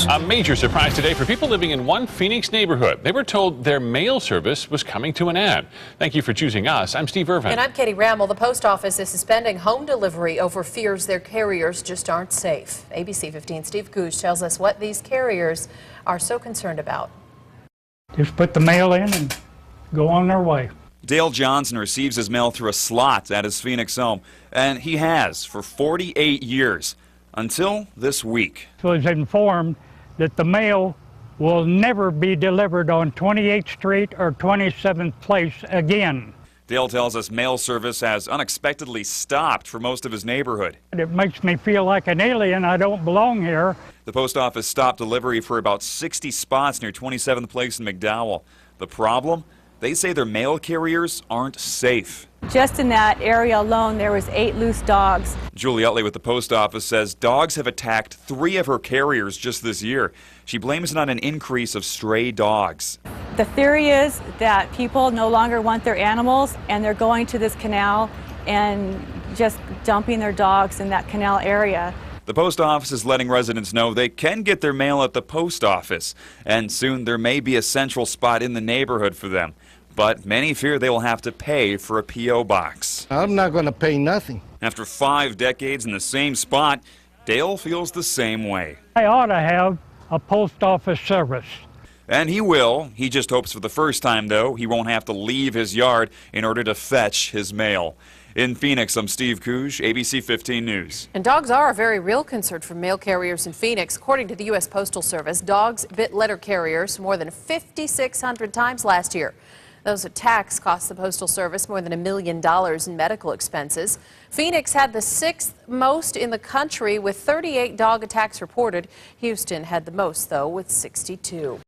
News. A major surprise today for people living in one Phoenix neighborhood. They were told their mail service was coming to an end. Thank you for choosing us. I'm Steve Irvin. And I'm Katie Rammel. The post office is suspending home delivery over fears their carriers just aren't safe. ABC 15's Steve Couch tells us what these carriers are so concerned about. Just put the mail in and go on their way. Dale Johnson receives his mail through a slot at his Phoenix home, and he has for 48 years, until this week. I was informed that the mail will never be delivered on 28th Street or 27th Place again. Dale tells us mail service has unexpectedly stopped for most of his neighborhood. It makes me feel like an alien. I don't belong here. The post office stopped delivery for about 60 spots near 27th Place in McDowell. The problem? They say their mail carriers aren't safe. Just in that area alone, there was 8 loose dogs. Julie Utley with the post office says dogs have attacked 3 of her carriers just this year. She blames it on an increase of stray dogs. The theory is that people no longer want their animals, and they're going to this canal and just dumping their dogs in that canal area. The post office is letting residents know they can get their mail at the post office, and soon there may be a central spot in the neighborhood for them. But many fear they will have to pay for a P.O. box. I'm not going to pay nothing. After 5 decades in the same spot, Dale feels the same way. I ought to have a post office service. And he will. He just hopes for the first time, though, he won't have to leave his yard in order to fetch his mail. In Phoenix, I'm Steve Couch, ABC 15 News. And dogs are a very real concern for mail carriers in Phoenix. According to the U.S. Postal Service, dogs bit letter carriers more than 5,600 times last year. Those attacks cost the Postal Service more than $1 million in medical expenses. Phoenix had the 6th most in the country with 38 dog attacks reported. Houston had the most, though, with 62.